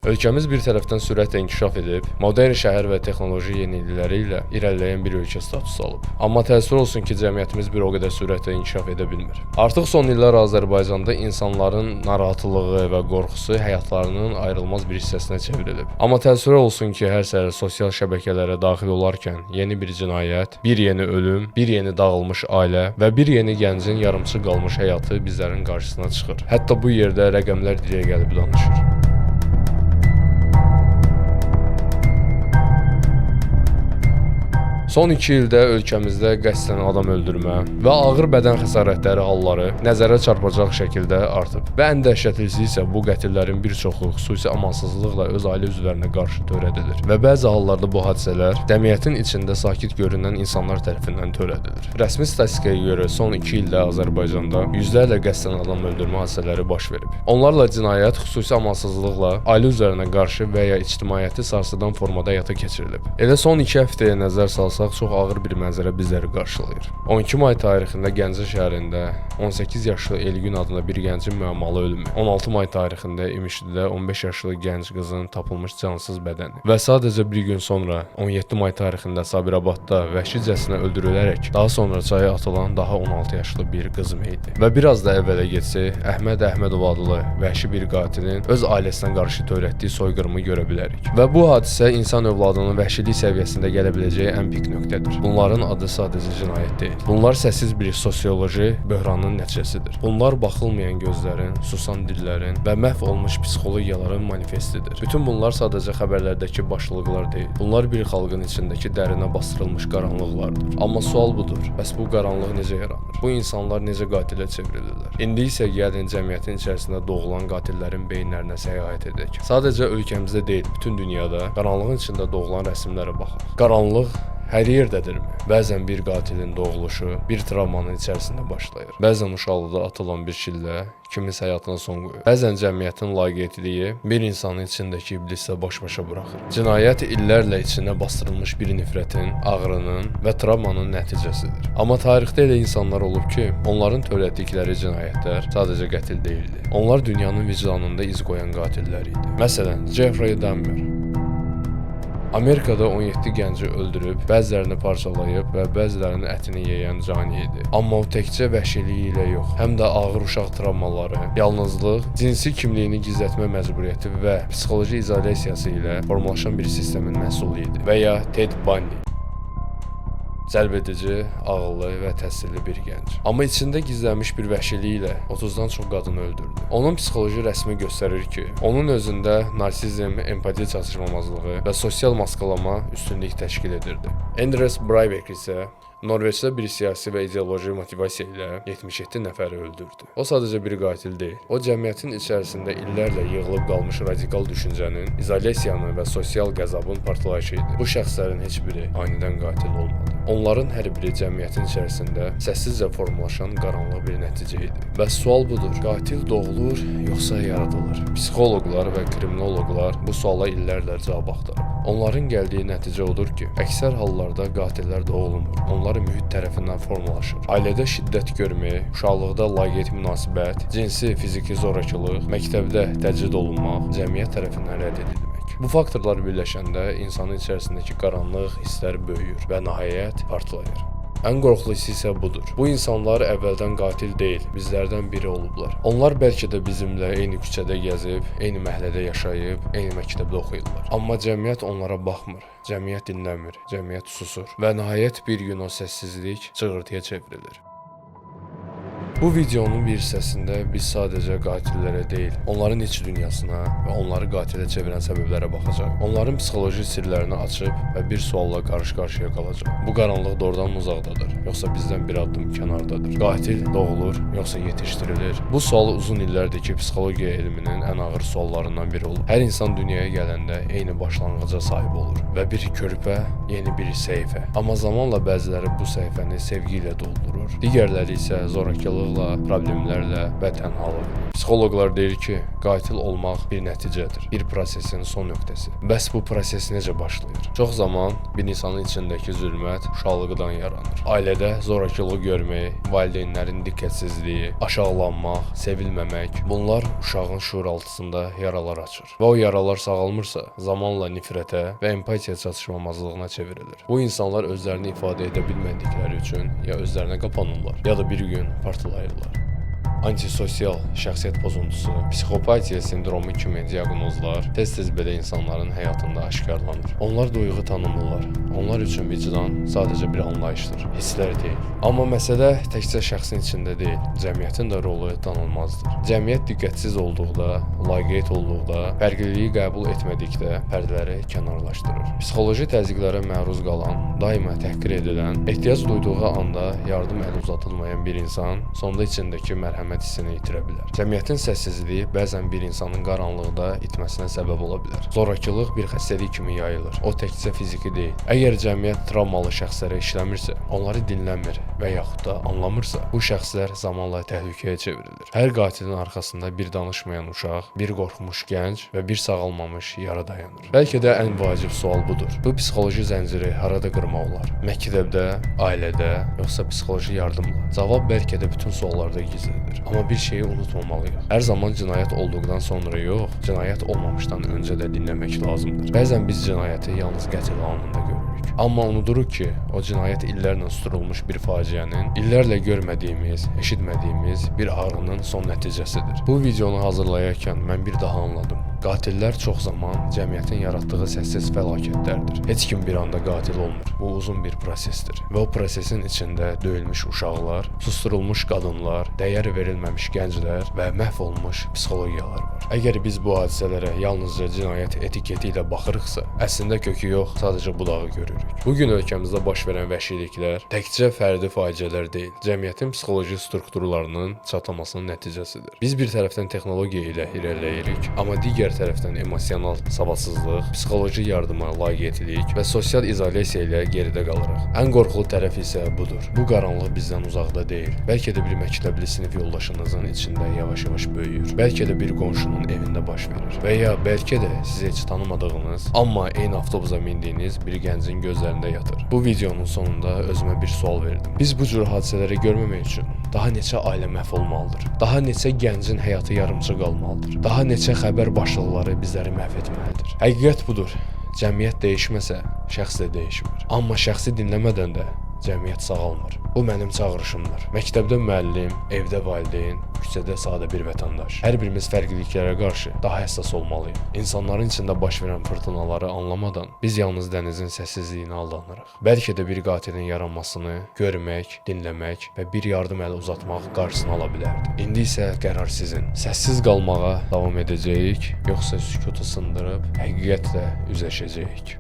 Ölkəmiz bir tərəfdən sürətlə inkişaf edib, modern şəhər və texnoloji yenilikləri ilə irəliləyən bir ölkə statusu alıb. Amma təəssüf olsun ki, cəmiyyətimiz bir o qədər sürətlə inkişaf edə bilmir. Artıq son illər Azərbaycanda insanların narahatlığı və qorxusu həyatlarının ayrılmaz bir hissəsinə çevrilib. Amma təəssüf olsun ki, hər səhər sosial şəbəkələrə daxil olarkən yeni bir cinayət, bir yeni ölüm, bir yeni dağılmış ailə və bir yeni gəncin yarımçıq qalmış həyatı bizlərin qarşısına çıxır. Hətta bu yerdə rəqəmlər dilə gəlib danışır. Son 2 ildə ölkəmizdə qəsdən adam öldürmə və ağır bədən xəsarətləri halları nəzərə çarpacaq şəkildə artıb. Və ən dəhşətlisi isə bu qətillərin bir çoxu xüsusi amansızlıqla öz ailə üzvlərinə qarşı törədilir. Və bəzi hallarda bu hadisələr cəmiyyətin içində sakit görünən insanlar tərəfindən törədilir. Rəsmi statistikaya görə son 2 ildə Azərbaycanda yüzlərlə qəsdən adam öldürmə hadisələri baş verib. Onlarla cinayət xüsusi amansızlıqla ailə üzvlərinə qarşı və ya ictimaiyyəti sarsıdan formada həyata keçirilib. Elə son 2 həftəyə nəzər salsaq, çox ağır bir mənzərə bizləri qarşılayır. 12 may tarixində Gəncə şəhərində 18 yaşlı Elgün adında bir gəncin müəmmalı ölümü, 16 may tarixində İmişlidə 15 yaşlı gənc qızın tapılmış cansız bədəni və sadəcə bir gün sonra 17 may tarixində Sabirabadda vəhşicəsinə öldürülərək daha sonra çaya atılan daha 16 yaşlı bir qız meyidi. Və biraz da əvvələ getsək, Əhməd Əhmədov adlı vəhşi bir qatilin öz ailəsinə qarşı törətdiyi soyqırımı görə bilərik. Və bu hadisə insan övladının vəhşilik səviyyəsində gələ biləcəyi ən pik nöqtədir. Bunların adı sadəcə cinayət deyil. Bunlar səssiz bir sosioloji böhranın nəticəsidir. Bunlar baxılmayan gözlərin, susan dillərin və məhv olmuş psixologiyaların manifestidir. Bütün bunlar sadəcə xəbərlərdəki başlıqlar deyil. Bunlar bir xalqın içindəki dərinə bastırılmış qaranlıqlardır. Amma sual budur, bəs bu qaranlıq necə yaranır? Bu insanlar necə qatilə çevrilirlər? İndi isə gəlin cəmiyyətin içərisində doğulan qatillərin beyinlərinə səyahət edək. Sadəcə ölkəmizdə deyil, bütün dünyada qaranlığın içində doğulan rəsmlərə baxaq. Qaranlıq hər yerdədirmi? Bəzən bir qatilin doğuluşu bir travmanın içərisində başlayır. Bəzən uşaqlıqda atılan bir şillə kiminsə həyatına son qoyur. Bəzən cəmiyyətin laqeydliyi bir insanın içindəki iblislə baş-başa buraxır. Cinayət illərlə içinə bastırılmış bir nifrətin, ağrının və travmanın nəticəsidir. Amma tarixdə elə insanlar olub ki, onların törətdikləri cinayətlər sadəcə qətil deyildi. Onlar dünyanın vicdanında iz qoyan qatillər idi. Məsələn, Jeffrey Dahmer Amerikada 17 gənci öldürüb, bəzilərini parçalayıb və bəzilərinin ətini yeyən cani idi. Amma o təkcə vəhşiliyi ilə yox, həm də ağır uşaq travmaları, yalnızlıq, cinsi kimliyini gizlətmə məcburiyyəti və psixoloji izolyasiyası ilə formalaşan bir sistemin məhsulu idi. Və ya Ted Bundy cəlbedici, ağıllı və təhsilli bir gənc. Amma içində gizlənmiş bir vəhşiliyi ilə 30-dan çox qadını öldürdü. Onun psixoloji rəsmi göstərir ki, onun özündə narsizm, empati çatışmamazlığı və sosial maskalama üstünlük təşkil edirdi. Anders Breivik isə Norveçdə bir siyasi və ideoloji motivasiya ilə 77 nəfəri öldürdü. O sadəcə bir qatil deyil. O cəmiyyətin içərisində illərlə yığılıb qalmış radikal düşüncənin, izolyasiyanın və sosial qəzabın partlayışı idi. Bu şəxslərin heç biri anidən qatil olmadı. Onların hər biri cəmiyyətin içərisində səssizcə formalaşan qaranlıq bir nəticə idi. Bəs sual budur, qatil doğulur, yoxsa yaradılır? Psixoloqlar və kriminoloqlar bu suala illərlə cavab axtarıb. Onların gəldiyi nəticə odur ki, əksər hallarda qatillər doğulmur. Onlar mühit tərəfindən formalaşır. Ailədə şiddət görmək, uşaqlıqda laqeyd münasibət, cinsi, fiziki zorakılıq, məktəbdə təcrid olunmaq cəmiyyət tərəfindən rədd edilmək. Bu faktorlar birləşəndə insanın içərisindəki qaranlıq hisslər böyüyür və nəhayət partlayır. Ən qorxulusu isə budur. Bu insanlar əvvəldən qatil deyil, bizlərdən biri olublar. Onlar bəlkə də bizimlə eyni küçədə gəzib, eyni məhəllədə yaşayıb, eyni məktəbdə oxuyurlar. Amma cəmiyyət onlara baxmır, cəmiyyət dinləmir, cəmiyyət susur və nəhayət bir gün o səssizlik çığırtıya çevrilir. Bu videonun bir hissəsində biz sadəcə qatillərə deyil, onların iç dünyasına və onları qatilə çevirən səbəblərə baxacaq. Onların psixoloji sirlərini açıb və bir sualla qarşı-qarşıya qalacaq. Bu qaranlıq doğrudan uzaqdadır, yoxsa bizdən bir addım kənardadır? Qatil doğulur, yoxsa yetişdirilir? Bu sual uzun illərdir ki, psixologiya elminin ən ağır suallarından biri olub. Hər insan dünyaya gələndə eyni başlanğıca sahib olur və bir körpə, yeni bir səhifə. Amma zamanla bəziləri bu səhifəni sevgi ilə doldurur, digərləri isə zorakılıq, problemlərlə və tənhalıqla. Psixoloqlar deyir ki, qatil olmaq bir nəticədir, bir prosesin son nöqtəsi. Bəs bu proses necə başlayır? Çox zaman bir insanın içindəki zülmət uşaqlıqdan yaranır. Ailədə zorakılıq görmək, valideynlərin diqqətsizliyi, aşağılanmaq, sevilməmək, bunlar uşağın şuuraltısında yaralar açır. Və o yaralar sağalmırsa, zamanla nifrətə və empatiya çatışmamazlığına çevrilir. Bu insanlar özlərini ifadə edə bilmədikləri üçün ya özlərinə qapanırlar, ya da bir gün partlayırlar. Antisosial şəxsiyyət pozuntusu, psixopatiya sindromu kimi diaqnozlar tez-tez belə insanların həyatında aşkarlanır. Onlar duyğu tanımırlar. Onlar üçün vicdan sadəcə bir anlayışdır, hisslər deyil. Amma məsələ təkcə şəxsin içində deyil, cəmiyyətin də rolu danılmazdır. Cəmiyyət diqqətsiz olduqda, laqeyd olduqda, fərqliliyi qəbul etmədikdə pərdələri kənarlaşdırır. Psixoloji təzyiqlərə məruz qalan, daima təhqir edilən, ehtiyac duyduğu anda yardım əli uzatılmayan bir insan sonda içindəki mərhəmət hissini itirə bilər. Cəmiyyətin səssizliyi bəzən bir insanın qaranlıqda itməsinə səbəb ola bilər. Zorakılıq bir xəstəlik kimi yayılır. O təkcə fiziki deyil. Əgər cəmiyyət travmalı şəxslərə işləmirsə, onları dinləmir və yaxud da anlamırsa, bu şəxslər zamanla təhlükəyə çevrilir. Hər qatilin arxasında bir danışmayan uşaq, bir qorxmuş gənc və bir sağalmamış yara dayanır. Bəlkə də ən vacib sual budur. Bu psixoloji zənciri harada qırmaq olar? Məktəbdə, ailədə, yoxsa psixoloji yardımla? Cavab bəlkə də bütün suallarda gizlidir. Amma bir şeyi unutmamalıyıq. Hər zaman cinayət olduqdan sonra yox, cinayət olmamışdan öncə də dinləmək lazımdır. Bəzən biz cinayəti yalnız qətl anında görürük. Amma unuduruq ki, o cinayət illərlə susdurulmuş bir faciənin, illərlə görmədiyimiz, eşitmədiyimiz bir ağrının son nəticəsidir. Bu videonu hazırlayarkən mən bir daha anladım. Qatillər çox zaman cəmiyyətin yaratdığı səssiz fəlakətlərdir. Heç kim bir anda qatil olmur. Bu uzun bir prosesdir. Və o prosesin içində döyülmüş uşaqlar, susdurulmuş qadınlar, dəyər verilməmiş gənclər və məhv olmuş psixologiyalar var. Əgər biz bu hadisələrə yalnızca cinayət etiketi ilə baxırıqsa, əslində kökü yox, sadəcə budağı görürük. Bugün ölkəmizdə baş verən vəhşiliklər təkcə fərdi faciələr deyil, cəmiyyətin psixoloji strukturlarının çatlamasının nəticəsidir. Biz bir tərəfdən texnologiya ilə irəliləyirik, amma digər tərəfdən emosional savadsızlıq, psixoloji yardıma laqeydlik və sosial izolyasiya ilə geridə qalırıq. Ən qorxulu tərəf isə budur. Bu qaranlıq bizdən uzaqda deyil. Bəlkə də bir məktəbli sinif yoldaşınızın içində yavaş-yavaş böyüyür. Bəlkə də bir qonşunun evində baş verir. Və ya bəlkə də sizi heç tanımadığınız, amma eyni avtobusa mindiyiniz bir gəncin gözlərində yatır. Bu videonun sonunda özümə bir sual verdim. Biz bu cür hadisələri görməmək üçün daha neçə ailə məhv olmalıdır? Daha neçə gəncin həyatı yarımçıq qalmalıdır? Daha neçə xəbər başlıqları bizləri məhv etməlidir? Həqiqət budur. Cəmiyyət dəyişməsə, şəxs də dəyişmir. Amma şəxsi dinləmədən də cəmiyyət sağalmır. Bu mənim çağırışımdır. Məktəbdə müəllim, evdə valideyn, küçədə sadə bir vətəndaş. Hər birimiz fərqliliklərə qarşı daha həssas olmalıyıq. İnsanların içində baş verən fırtınaları anlamadan biz yalnız dənizin səssizliyinə aldanırıq. Bəlkə də bir qatilin yaranmasını görmək, dinləmək və bir yardım əli uzatmaq qarşısını ala bilərdi. İndi isə qərar sizin. Səssiz qalmağa davam edəcəyik, yoxsa sükutu sındırıb həqiqətlə üzləşəcəyik.